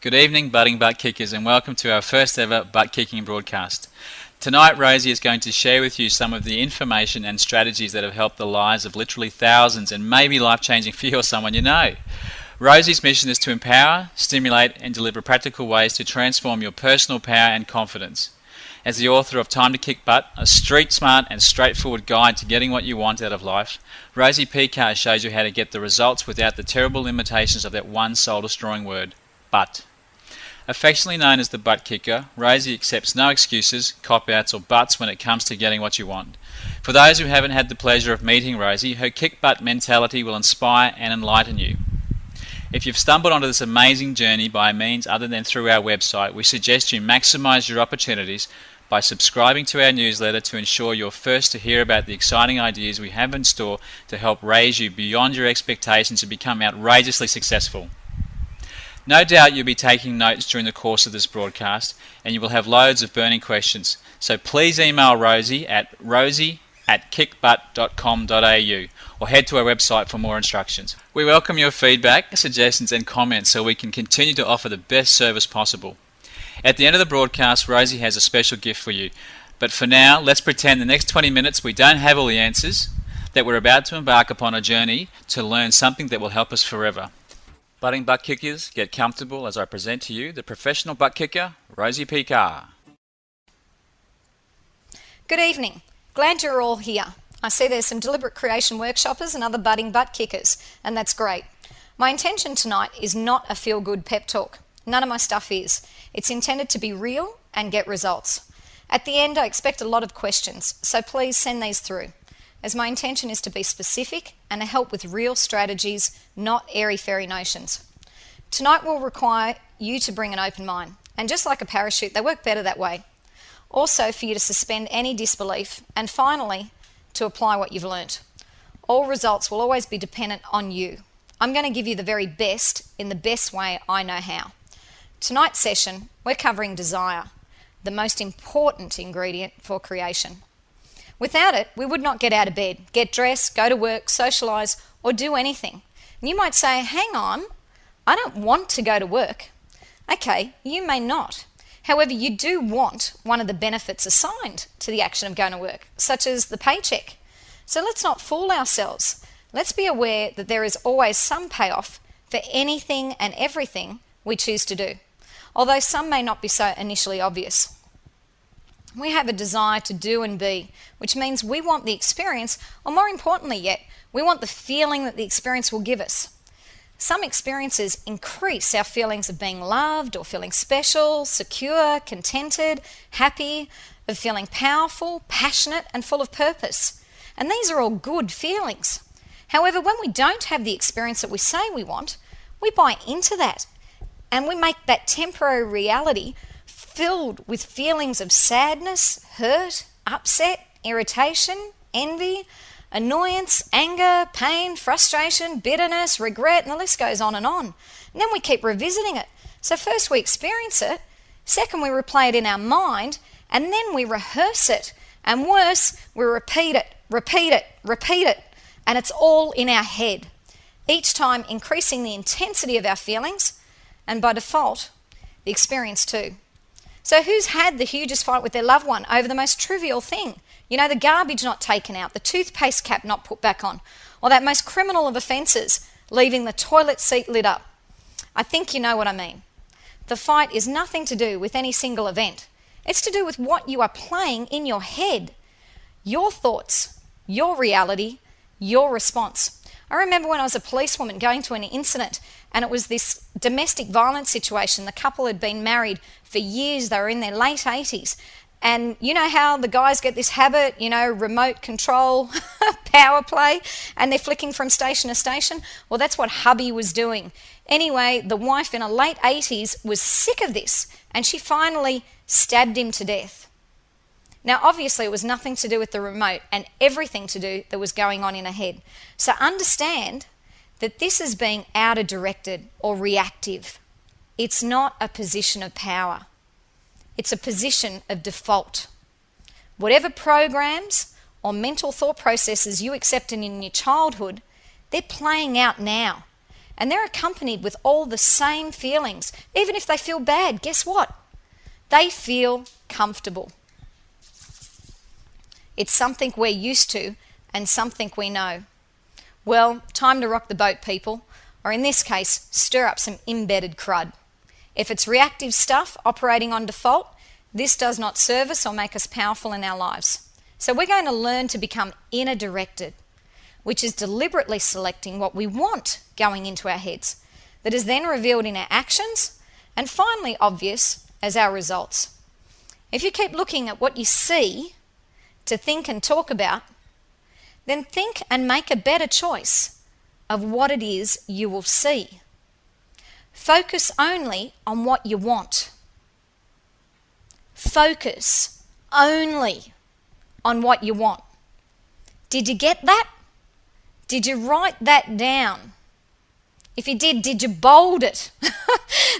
Good evening, budding butt kickers, and welcome to our first ever butt kicking broadcast. Tonight, Rosie is going to share with you some of the information and strategies that have helped the lives of literally thousands and maybe life-changing for you or someone you know. Rosie's mission is to empower, stimulate, and deliver practical ways to transform your personal power and confidence. As the author of Time to Kick Butt, a street-smart and straightforward guide to getting what you want out of life, Rosie P. shows you how to get the results without the terrible limitations of that one soul-destroying word, butt. Affectionately known as the butt kicker, Rosie accepts no excuses, cop-outs or butts when it comes to getting what you want. For those who haven't had the pleasure of meeting Rosie, her kick butt mentality will inspire and enlighten you. If you've stumbled onto this amazing journey by means other than through our website, we suggest you maximize your opportunities by subscribing to our newsletter to ensure you're first to hear about the exciting ideas we have in store to help raise you beyond your expectations and become outrageously successful. No doubt you'll be taking notes during the course of this broadcast, and you will have loads of burning questions. So please email Rosie at rosie@kickbutt.com.au or head to our website for more instructions. We welcome your feedback, suggestions and comments so we can continue to offer the best service possible. At the end of the broadcast, Rosie has a special gift for you. But for now, let's pretend the next 20 minutes we don't have all the answers, that we're about to embark upon a journey to learn something that will help us forever. Budding butt kickers, get comfortable as I present to you the professional butt kicker, Rosie P. Good evening. Glad you're all here. I see there's some deliberate creation workshoppers and other budding butt kickers, and that's great. My intention tonight is not a feel-good pep talk. None of my stuff is. It's intended to be real and get results. At the end, I expect a lot of questions, so please send these through, as my intention is to be specific and to help with real strategies, not airy-fairy notions. Tonight will require you to bring an open mind, and just like a parachute, they work better that way. Also for you to suspend any disbelief, and finally, to apply what you've learnt. All results will always be dependent on you. I'm going to give you the very best in the best way I know how. Tonight's session, we're covering desire, the most important ingredient for creation. Without it, we would not get out of bed, get dressed, go to work, socialise, or do anything. And you might say, hang on, I don't want to go to work. Okay, you may not. However, you do want one of the benefits assigned to the action of going to work, such as the paycheck. So let's not fool ourselves. Let's be aware that there is always some payoff for anything and everything we choose to do, although some may not be so initially obvious. We have a desire to do and be, which means we want the experience, or more importantly yet, we want the feeling that the experience will give us. Some experiences increase our feelings of being loved or feeling special, secure, contented, happy, of feeling powerful, passionate, and full of purpose. And these are all good feelings. However, when we don't have the experience that we say we want, we buy into that, and we make that temporary reality filled with feelings of sadness, hurt, upset, irritation, envy, annoyance, anger, pain, frustration, bitterness, regret, and the list goes on. And then we keep revisiting it. So first we experience it, second we replay it in our mind, and then we rehearse it. And worse, we repeat it, and it's all in our head, each time increasing the intensity of our feelings, and by default, the experience too. So who's had the hugest fight with their loved one over the most trivial thing? You know, the garbage not taken out, the toothpaste cap not put back on, or that most criminal of offences, leaving the toilet seat lit up. I think you know what I mean. The fight is nothing to do with any single event. It's to do with what you are playing in your head. Your thoughts, your reality, your response. I remember when I was a policewoman going to an incident, and it was this domestic violence situation. The couple had been married for years. They were in their late 80s. And you know how the guys get this habit, you know, remote control, power play, and they're flicking from station to station? Well, that's what hubby was doing. Anyway, the wife in her late 80s was sick of this, and she finally stabbed him to death. Now, obviously, it was nothing to do with the remote and everything to do that was going on in her head. So understand that this is being outer-directed or reactive. It's not a position of power. It's a position of default. Whatever programs or mental thought processes you accepted in your childhood, they're playing out now. and they're accompanied with all the same feelings. Even if they feel bad, guess what? They feel comfortable. It's something we're used to and something we know. Well, time to rock the boat, people, or in this case, stir up some embedded crud. If it's reactive stuff operating on default, this does not serve us or make us powerful in our lives. So we're going to learn to become inner directed, which is deliberately selecting what we want going into our heads, that is then revealed in our actions, and finally obvious as our results. If you keep looking at what you see to think and talk about, then think and make a better choice of what it is you will see. Focus only on what you want. Focus only on what you want. Did you get that? Did you write that down? If you did you bold it?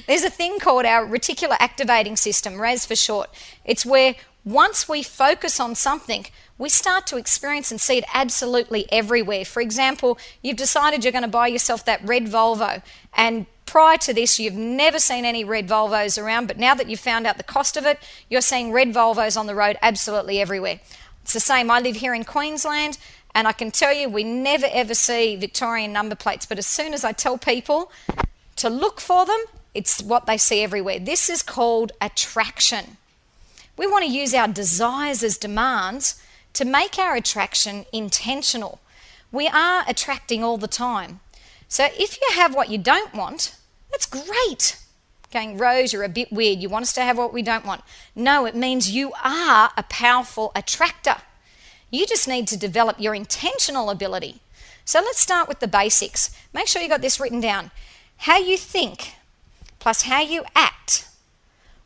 There's a thing called our reticular activating system, RAS for short. It's where once we focus on something, we start to experience and see it absolutely everywhere. For example, you've decided you're going to buy yourself that red Volvo, and prior to this you've never seen any red Volvos around, but now that you've found out the cost of it, you're seeing red Volvos on the road absolutely everywhere. It's the same. I live here in Queensland, and I can tell you we never ever see Victorian number plates, but as soon as I tell people to look for them, it's what they see everywhere. This is called attraction. We want to use our desires as demands to make our attraction intentional. We are attracting all the time. So if you have what you don't want, that's great. Going, Rose, you're a bit weird. You want us to have what we don't want. No, it means you are a powerful attractor. You just need to develop your intentional ability. So let's start with the basics. Make sure you got this written down. How you think plus how you act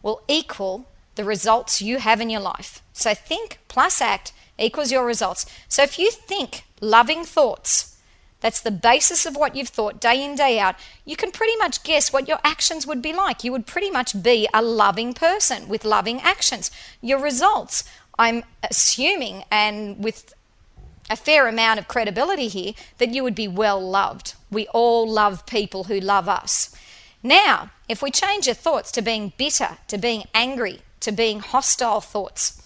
will equal the results you have in your life. So think plus act equals your results. So if you think loving thoughts, that's the basis of what you've thought day in, day out, you can pretty much guess what your actions would be like. You would pretty much be a loving person with loving actions. Your results, I'm assuming, and with a fair amount of credibility here, that you would be well loved. We all love people who love us. Now, if we change your thoughts to being bitter, to being angry, to being hostile thoughts,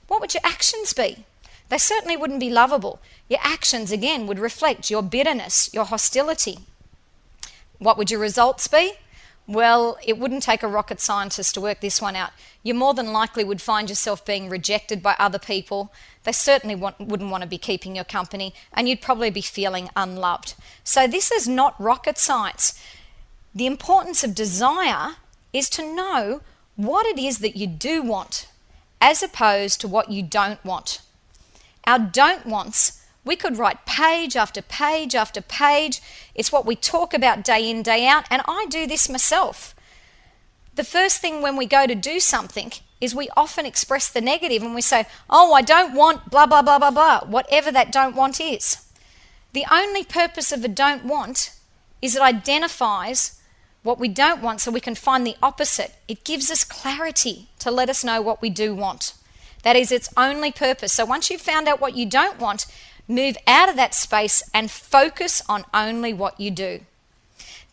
what would your actions be? They certainly wouldn't be lovable. Your actions, again, would reflect your bitterness, your hostility. What would your results be? Well, it wouldn't take a rocket scientist to work this one out. You more than likely would find yourself being rejected by other people. They certainly wouldn't want to be keeping your company, and you'd probably be feeling unloved. So this is not rocket science. The importance of desire is to know what it is that you do want, as opposed to what you don't want. Our don't wants, we could write page after page after page. It's what we talk about day in, day out, and I do this myself. The first thing when we go to do something is we often express the negative and we say, oh, I don't want blah, blah, blah, blah, blah, whatever that don't want is. The only purpose of a don't want is it identifies what we don't want so we can find the opposite. It gives us clarity to let us know what we do want. That is its only purpose. So once you've found out what you don't want, move out of that space and focus on only what you do.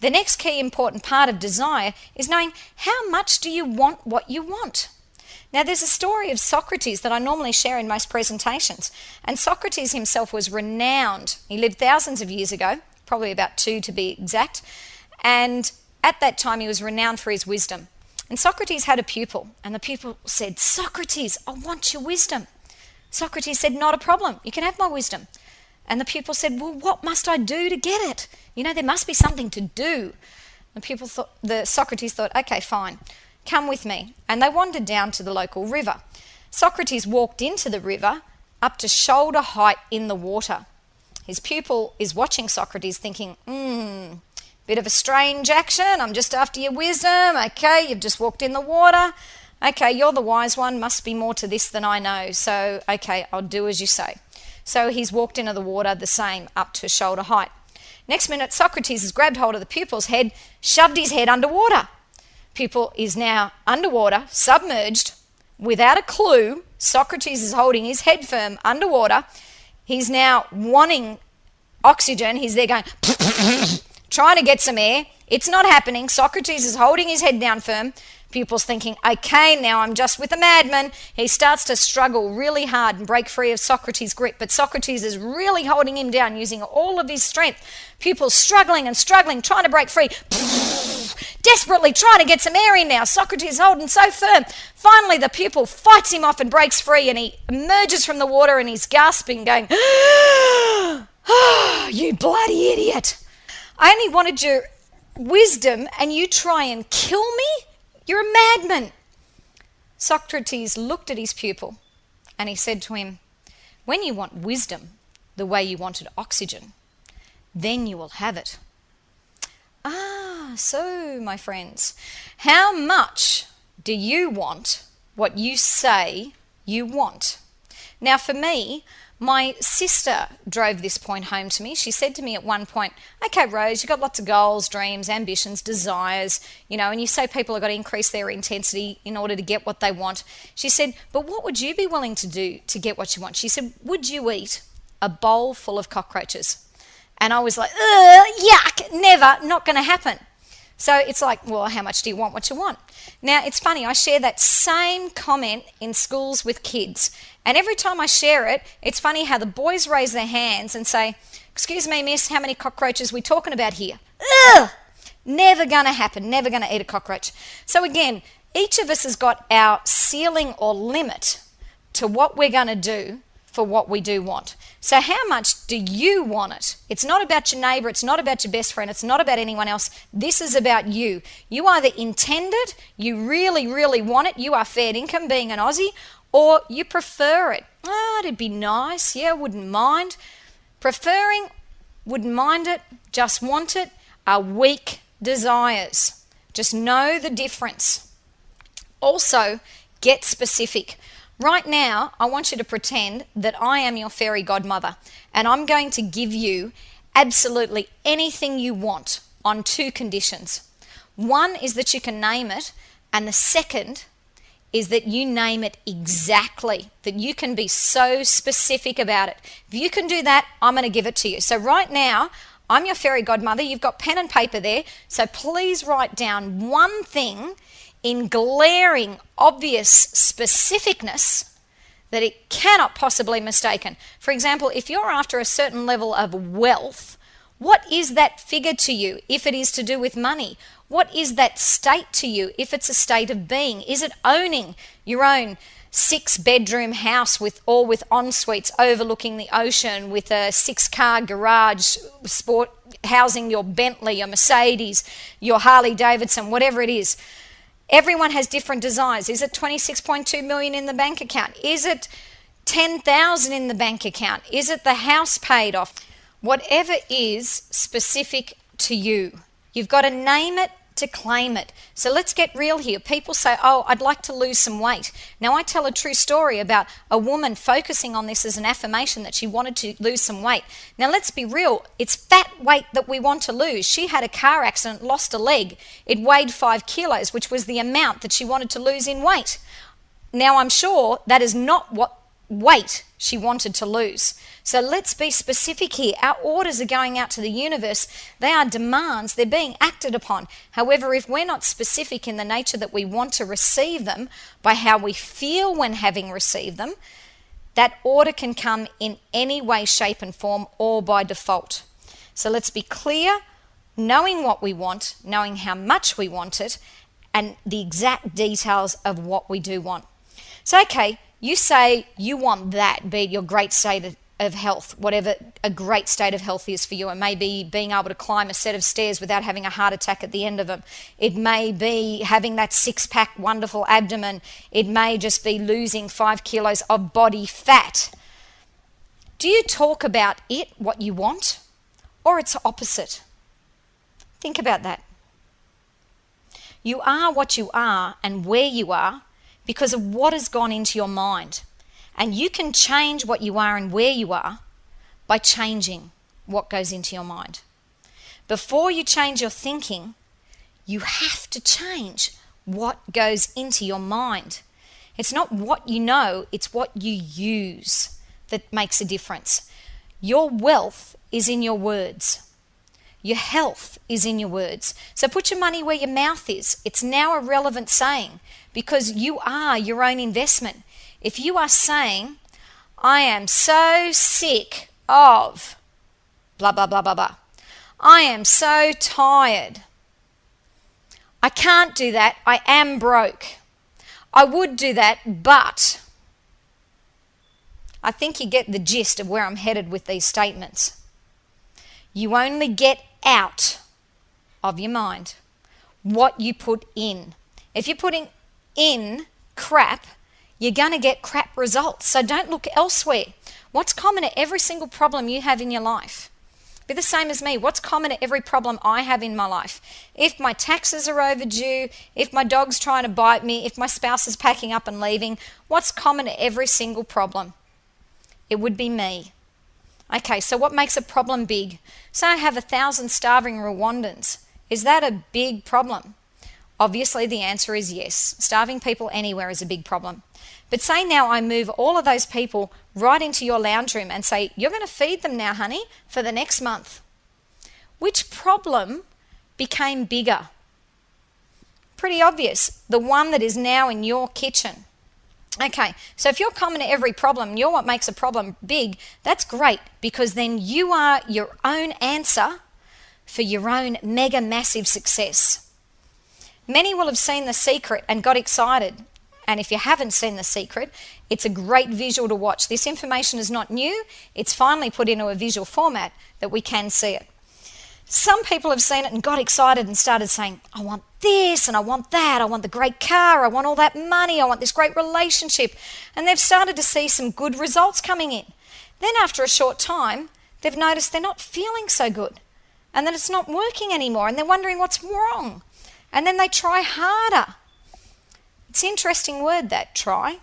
The next key important part of desire is knowing how much do you want what you want. Now there's a story of Socrates that I normally share in most presentations, and Socrates himself was renowned. He lived thousands of years ago, probably about 2 to be exact, and at that time he was renowned for his wisdom. And Socrates had a pupil, and the pupil said, Socrates, I want your wisdom. Socrates said, not a problem, you can have my wisdom. And the pupil said, well, what must I do to get it? You know, there must be something to do. Socrates thought, okay, fine, come with me. And they wandered down to the local river. Socrates walked into the river up to shoulder height in the water. His pupil is watching Socrates thinking, bit of a strange action, I'm just after your wisdom. Okay, you've just walked in the water. Okay, you're the wise one, must be more to this than I know. So, okay, I'll do as you say. So he's walked into the water the same, up to shoulder height. Next minute, Socrates has grabbed hold of the pupil's head, shoved his head underwater. Pupil is now underwater, submerged, without a clue. Socrates is holding his head firm underwater. He's now wanting oxygen. He's there going, trying to get some air. It's not happening. Socrates is holding his head down firm. Pupils thinking, okay, now I'm just with a madman. He starts to struggle really hard and break free of Socrates' grip, but Socrates is really holding him down using all of his strength. Pupils struggling and struggling, trying to break free, desperately trying to get some air in now. Socrates holding so firm. Finally, the pupil fights him off and breaks free, and he emerges from the water and he's gasping, going, you bloody idiot. I only wanted your wisdom and you try and kill me? You're a madman. Socrates looked at his pupil and he said to him, when you want wisdom the way you wanted oxygen, then you will have it. So, my friends, how much do you want what you say you want? Now, for me, my sister drove this point home to me. She said to me at one point, okay, Rose, you've got lots of goals, dreams, ambitions, desires, and you say people have got to increase their intensity in order to get what they want. She said, but what would you be willing to do to get what you want? She said, would you eat a bowl full of cockroaches? And I was like, yuck, never, not going to happen. So it's like, well, how much do you want what you want? Now, it's funny, I share that same comment in schools with kids. And every time I share it, it's funny how the boys raise their hands and say, excuse me, miss, how many cockroaches are we talking about here? Ugh! Never going to happen, never going to eat a cockroach. So again, each of us has got our ceiling or limit to what we're going to do for what we do want. So how much do you want it? It's not about your neighbour, it's not about your best friend, it's not about anyone else. This is about you. You either intend it, you really, really want it, you are fair income being an Aussie, or you prefer it. It'd be nice, yeah, wouldn't mind. Preferring, wouldn't mind it, just want it, are weak desires. Just know the difference. Also, get specific. Right now, I want you to pretend that I am your fairy godmother and I'm going to give you absolutely anything you want on two conditions. One is that you can name it, and the second is that you name it exactly, that you can be so specific about it. If you can do that, I'm going to give it to you. So right now, I'm your fairy godmother. You've got pen and paper there, so please write down one thing in glaring, obvious specificness that it cannot possibly be mistaken. For example, if you're after a certain level of wealth, what is that figure to you if it is to do with money? What is that state to you if it's a state of being? Is it owning your own 6-bedroom house with en-suites overlooking the ocean, with a 6-car garage, sport housing your Bentley, your Mercedes, your Harley Davidson, whatever it is? Everyone has different desires. Is it 26.2 million in the bank account? Is it 10,000 in the bank account? Is it the house paid off? Whatever is specific to you. You've got to name it to claim it. So let's get real here. People say, oh, I'd like to lose some weight. Now, I tell a true story about a woman focusing on this as an affirmation that she wanted to lose some weight. Now, let's be real. It's fat weight that we want to lose. She had a car accident, lost a leg. It weighed 5 kilos, which was the amount that she wanted to lose in weight. Now, I'm sure that is not what weight she wanted to lose. So let's be specific here. Our orders are going out to the universe. They are demands. They're being acted upon. However, if we're not specific in the nature that we want to receive them by how we feel when having received them, that order can come in any way, shape and form, or by default. So let's be clear, knowing what we want, knowing how much we want it, and the exact details of what we do want. So, okay, you say you want that, be it your great state of health, whatever a great state of health is for you. It may be being able to climb a set of stairs without having a heart attack at the end of them. It may be having that 6-pack wonderful abdomen. It may just be losing 5 kilos of body fat. Do you talk about it, what you want, or it's opposite? Think about that. You are what you are and where you are because of what has gone into your mind. And you can change what you are and where you are by changing what goes into your mind. Before you change your thinking, you have to change what goes into your mind. It's not what you know, it's what you use that makes a difference. Your wealth is in your words. Your health is in your words. So put your money where your mouth is. It's now a relevant saying because you are your own investment. If you are saying, I am so sick of blah, blah, blah, blah, blah. I am so tired. I can't do that. I am broke. I would do that, but I think you get the gist of where I'm headed with these statements. You only get out of your mind what you put in. If you're putting in crap, you're going to get crap results. So don't look elsewhere. What's common to every single problem you have in your life? Be the same as me. What's common to every problem I have in my life? If my taxes are overdue, if my dog's trying to bite me, if my spouse is packing up and leaving, what's common to every single problem? It would be me. Okay, so what makes a problem big? Say I have 1,000 starving Rwandans. Is that a big problem? Obviously the answer is yes. Starving people anywhere is a big problem. But say now I move all of those people right into your lounge room and say, you're going to feed them now, honey, for the next month. Which problem became bigger? Pretty obvious. The one that is now in your kitchen. Okay, so if you're common to every problem, you're what makes a problem big, that's great because then you are your own answer for your own mega massive success. Many will have seen The Secret and got excited. And if you haven't seen The Secret, it's a great visual to watch. This information is not new. It's finally put into a visual format that we can see it. Some people have seen it and got excited and started saying, I want this and I want that. I want the great car. I want all that money. I want this great relationship. And they've started to see some good results coming in. Then after a short time, they've noticed they're not feeling so good and that it's not working anymore and they're wondering what's wrong. And then they try harder. It's an interesting word, that try.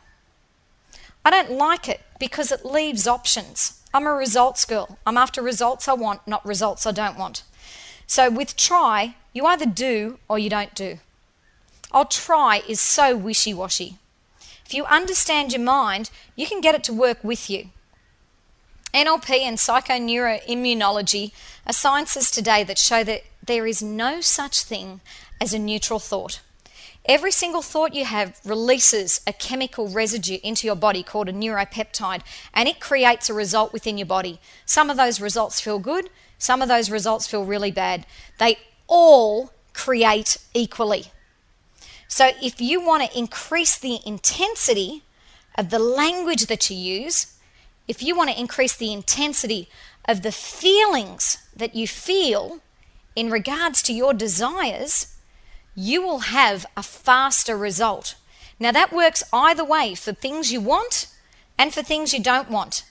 I don't like it because it leaves options. I'm a results girl. I'm after results I want, not results I don't want. So with try, you either do or you don't do. I'll try is so wishy-washy. If you understand your mind, you can get it to work with you. NLP and psychoneuroimmunology are sciences today that show that there is no such thing as a neutral thought. Every single thought you have releases a chemical residue into your body called a neuropeptide, and it creates a result within your body. Some of those results feel good, some of those results feel really bad. They all create equally. So if you want to increase the intensity of the language that you use, if you want to increase the intensity of the feelings that you feel in regards to your desires, you will have a faster result. Now that works either way for things you want and for things you don't want.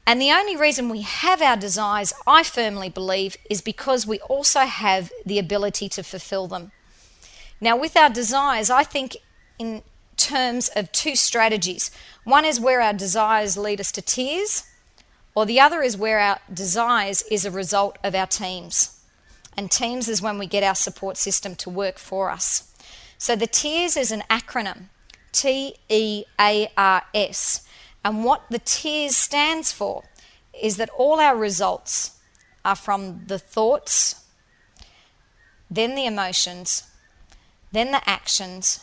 And the only reason we have our desires, I firmly believe, is because we also have the ability to fulfill them. Now with our desires, I think in terms of two strategies. One is where our desires lead us to tears, or the other is where our desires is a result of our teams. And teams is when we get our support system to work for us. So the TEARS is an acronym, TEARS. And what the TEARS stands for is that all our results are from the thoughts, then the emotions, then the actions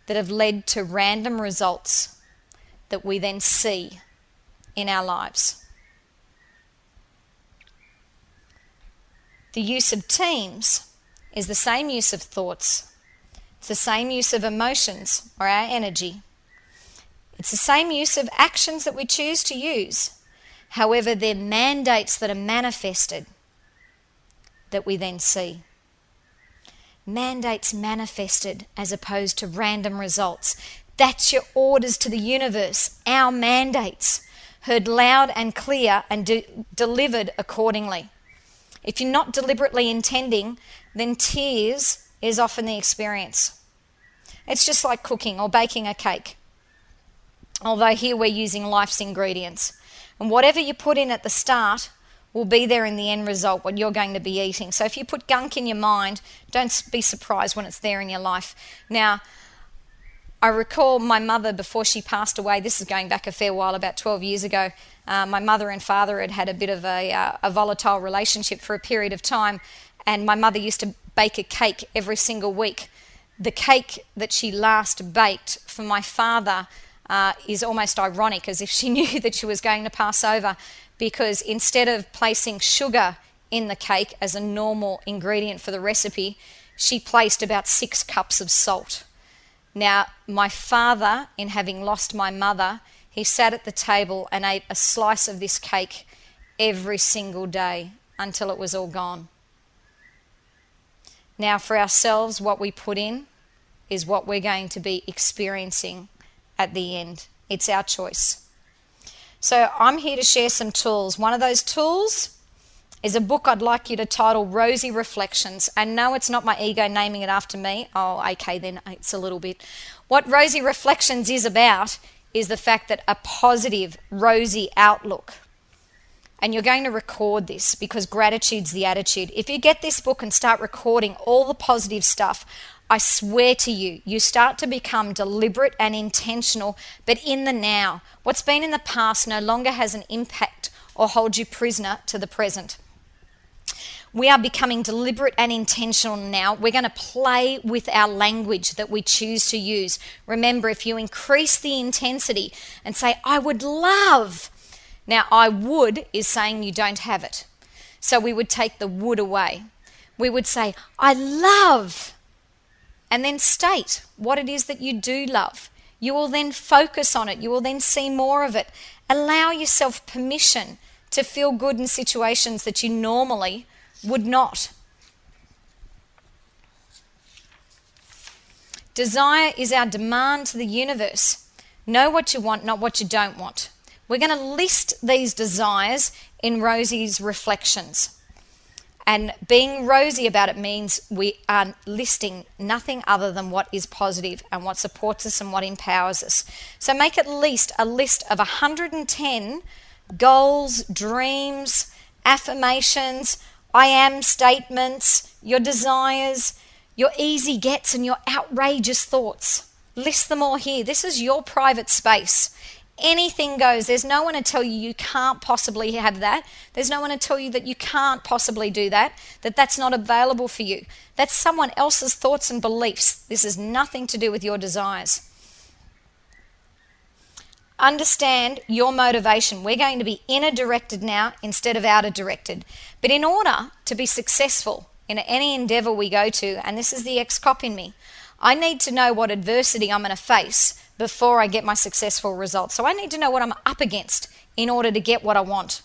that have led to random results that we then see in our lives. The use of teams is the same use of thoughts. It's the same use of emotions or our energy. It's the same use of actions that we choose to use. However, they're mandates that are manifested that we then see. Mandates manifested as opposed to random results. That's your orders to the universe, our mandates, heard loud and clear and delivered accordingly. If you're not deliberately intending, then tears is often the experience. It's just like cooking or baking a cake. Although here we're using life's ingredients. And whatever you put in at the start will be there in the end result, what you're going to be eating. So if you put gunk in your mind, don't be surprised when it's there in your life. Now, I recall my mother, before she passed away, this is going back a fair while, about 12 years ago, my mother and father had had a bit of a volatile relationship for a period of time, and my mother used to bake a cake every single week. The cake that she last baked for my father is almost ironic, as if she knew that she was going to pass over, because instead of placing sugar in the cake as a normal ingredient for the recipe, she placed about 6 cups of salt. Now, my father, in having lost my mother, he sat at the table and ate a slice of this cake every single day until it was all gone. Now, for ourselves, what we put in is what we're going to be experiencing at the end. It's our choice. So I'm here to share some tools. One of those tools is a book I'd like you to title Rosy Reflections. And no, it's not my ego naming it after me. Oh, okay, then it's a little bit. What Rosy Reflections is about is the fact that a positive, rosy outlook. And you're going to record this because gratitude's the attitude. If you get this book and start recording all the positive stuff, I swear to you, you start to become deliberate and intentional, but in the now. What's been in the past no longer has an impact or holds you prisoner to the present. We are becoming deliberate and intentional now. We're going to play with our language that we choose to use. Remember, if you increase the intensity and say, I would love. Now, I would is saying you don't have it. So we would take the would away. We would say, I love. And then state what it is that you do love. You will then focus on it. You will then see more of it. Allow yourself permission to feel good in situations that you normally would not. Desire is our demand to the universe. Know what you want, not what you don't want. We're going to list these desires in Rosie's reflections. And being rosy about it means we are listing nothing other than what is positive and what supports us and what empowers us. So make at least a list of 110 goals, dreams, affirmations, I am statements, your desires, your easy gets and your outrageous thoughts. List them all here. This is your private space. Anything goes. There's no one to tell you you can't possibly have that. There's no one to tell you that you can't possibly do that, that that's not available for you. That's someone else's thoughts and beliefs. This has nothing to do with your desires. Understand your motivation. We're going to be inner directed now instead of outer directed. But in order to be successful in any endeavor we go to, and this is the ex-cop in me, I need to know what adversity I'm going to face before I get my successful results. So I need to know what I'm up against in order to get what I want.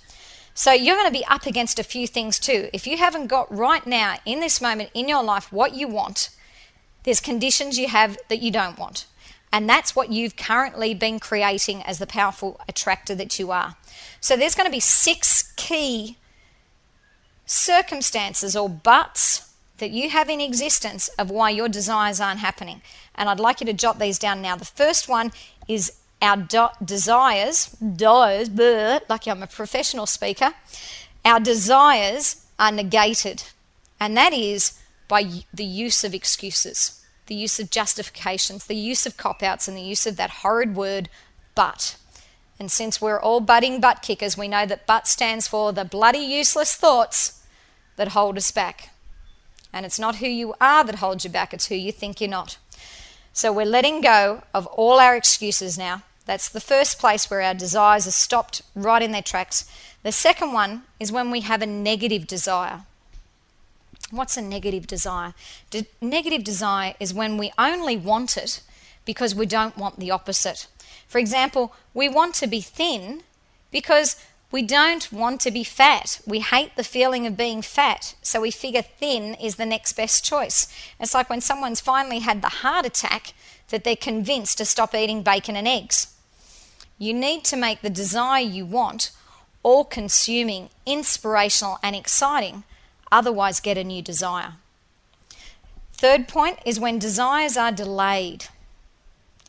So you're going to be up against a few things too. If you haven't got right now in this moment in your life what you want, there's conditions you have that you don't want. And that's what you've currently been creating as the powerful attractor that you are. So there's going to be 6 key circumstances or buts that you have in existence of why your desires aren't happening. And I'd like you to jot these down now. The first one is our desires, lucky I'm a professional speaker, our desires are negated. And that is by the use of excuses, the use of justifications, the use of cop-outs, and the use of that horrid word, but. And since we're all budding butt kickers, we know that but stands for the bloody useless thoughts that hold us back. And it's not who you are that holds you back, it's who you think you're not. So we're letting go of all our excuses now. That's the first place where our desires are stopped right in their tracks. The second one is when we have a negative desire. What's a negative desire? Negative desire is when we only want it because we don't want the opposite. For example, we want to be thin because we don't want to be fat. We hate the feeling of being fat, so we figure thin is the next best choice. It's like when someone's finally had the heart attack that they're convinced to stop eating bacon and eggs. You need to make the desire you want all-consuming, inspirational and exciting. Otherwise, get a new desire. Third point is when desires are delayed.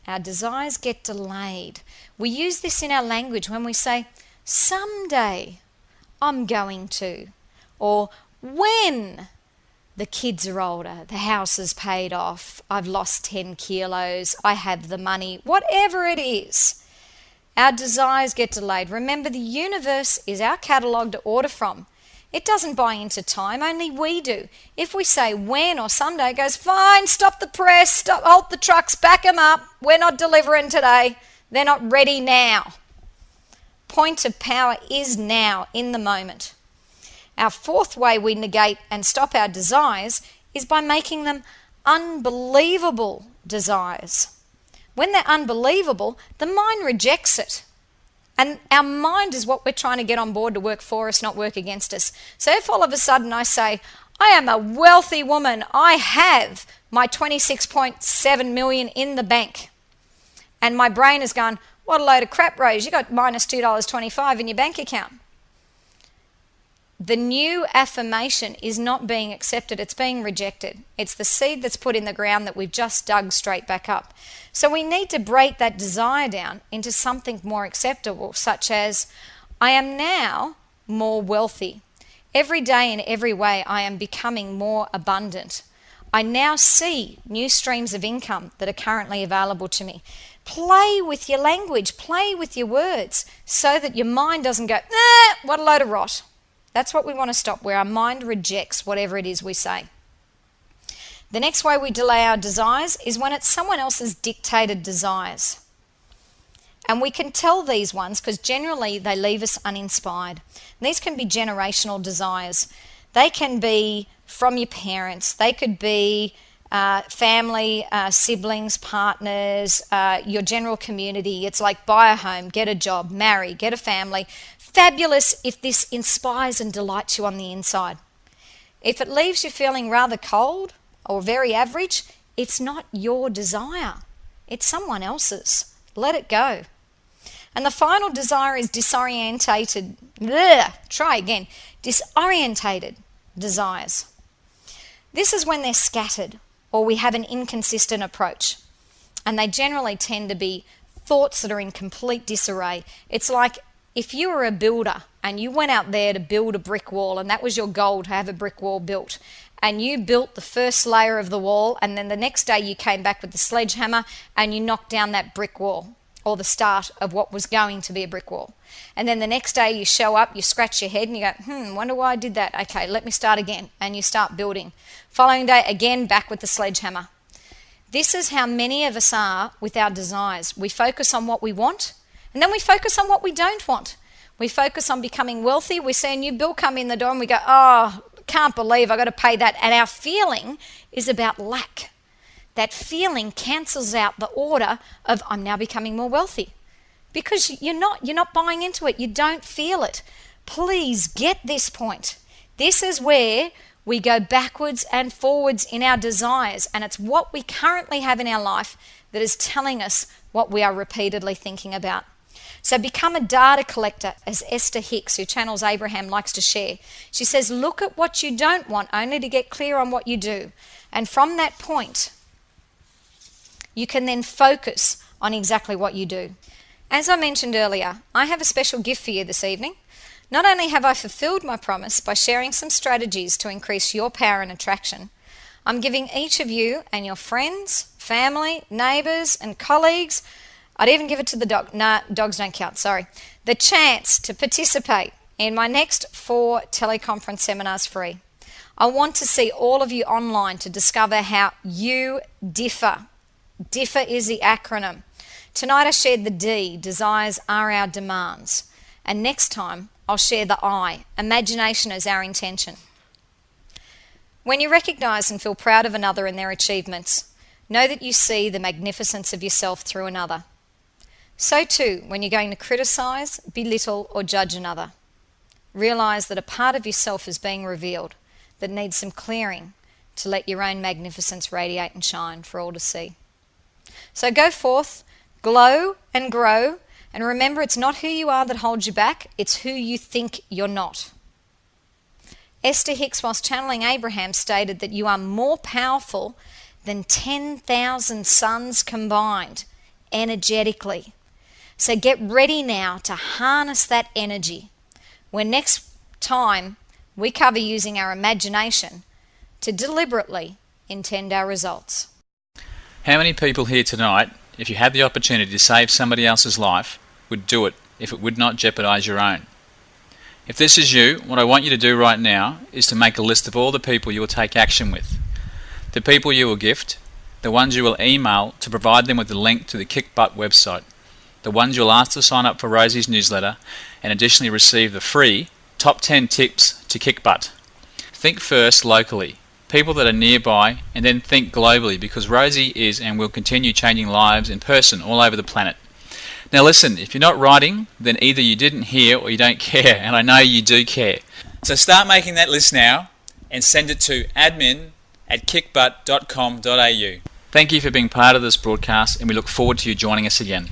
Our desires get delayed. We use this in our language when we say, someday I'm going to, or when the kids are older, the house is paid off, I've lost 10 kilos, I have the money, whatever it is. Our desires get delayed. Remember, the universe is our catalogue to order from. It doesn't buy into time, only we do. If we say when or someday, it goes, fine, stop the press, stop, halt the trucks, back them up, we're not delivering today, they're not ready now. Point of power is now, in the moment. Our fourth way we negate and stop our desires is by making them unbelievable desires. When they're unbelievable, the mind rejects it. And our mind is what we're trying to get on board to work for us, not work against us. So if all of a sudden I say, I am a wealthy woman, I have my 26.7 million in the bank, and my brain is going, what a load of crap, Rose, you got minus $2.25 in your bank account. The new affirmation is not being accepted, it's being rejected. It's the seed that's put in the ground that we've just dug straight back up. So we need to break that desire down into something more acceptable, such as, I am now more wealthy. Every day in every way I am becoming more abundant. I now see new streams of income that are currently available to me. Play with your language, play with your words, so that your mind doesn't go, what a load of rot. That's what we want to stop, where our mind rejects whatever it is we say. The next way we delay our desires is when it's someone else's dictated desires. And we can tell these ones because generally they leave us uninspired. And these can be generational desires. They can be from your parents. They could be family, siblings, partners, your general community. It's like buy a home, get a job, marry, get a family. Fabulous if this inspires and delights you on the inside. If it leaves you feeling rather cold or very average, it's not your desire. It's someone else's. Let it go. And the final desire is disorientated. Disorientated desires. This is when they're scattered or we have an inconsistent approach. And they generally tend to be thoughts that are in complete disarray. It's like if you were a builder and you went out there to build a brick wall, and that was your goal, to have a brick wall built, and you built the first layer of the wall, and then the next day you came back with the sledgehammer and you knocked down that brick wall, or the start of what was going to be a brick wall. And then the next day you show up, you scratch your head and you go, wonder why I did that. Okay, let me start again. And you start building. Following day, again, back with the sledgehammer. This is how many of us are with our desires. We focus on what we want, and then we focus on what we don't want. We focus on becoming wealthy. We see a new bill come in the door and we go, oh, can't believe I've got to pay that. And our feeling is about lack. That feeling cancels out the order of I'm now becoming more wealthy. Because you're not buying into it. You don't feel it. Please get this point. This is where we go backwards and forwards in our desires. And it's what we currently have in our life that is telling us what we are repeatedly thinking about. So become a data collector, as Esther Hicks, who channels Abraham, likes to share. She says, look at what you don't want, only to get clear on what you do. And from that point, you can then focus on exactly what you do. As I mentioned earlier, I have a special gift for you this evening. Not only have I fulfilled my promise by sharing some strategies to increase your power and attraction, I'm giving each of you and your friends, family, neighbours and colleagues, I'd even give it to the dog. Nah, dogs don't count, sorry. The chance to participate in my next 4 teleconference seminars free. I want to see all of you online to discover how you differ. Differ is the acronym. Tonight I shared the D, desires are our demands. And next time I'll share the I, imagination is our intention. When you recognise and feel proud of another and their achievements, know that you see the magnificence of yourself through another. So too, when you're going to criticise, belittle or judge another, realise that a part of yourself is being revealed that needs some clearing to let your own magnificence radiate and shine for all to see. So go forth, glow and grow, and remember it's not who you are that holds you back, it's who you think you're not. Esther Hicks, whilst channeling Abraham, stated that you are more powerful than 10,000 suns combined energetically. So get ready now to harness that energy. When next time we cover using our imagination, to deliberately intend our results. How many people here tonight, if you had the opportunity to save somebody else's life, would do it if it would not jeopardize your own? If this is you, what I want you to do right now is to make a list of all the people you will take action with. The people you will gift, the ones you will email to provide them with the link to the Kick Butt website, the ones you'll ask to sign up for Rosie's newsletter and additionally receive the free Top 10 Tips to Kick Butt. Think first locally, people that are nearby, and then think globally, because Rosie is and will continue changing lives in person all over the planet. Now listen, if you're not writing, then either you didn't hear or you don't care, and I know you do care. So start making that list now and send it to admin@kickbutt.com.au. Thank you for being part of this broadcast, and we look forward to you joining us again.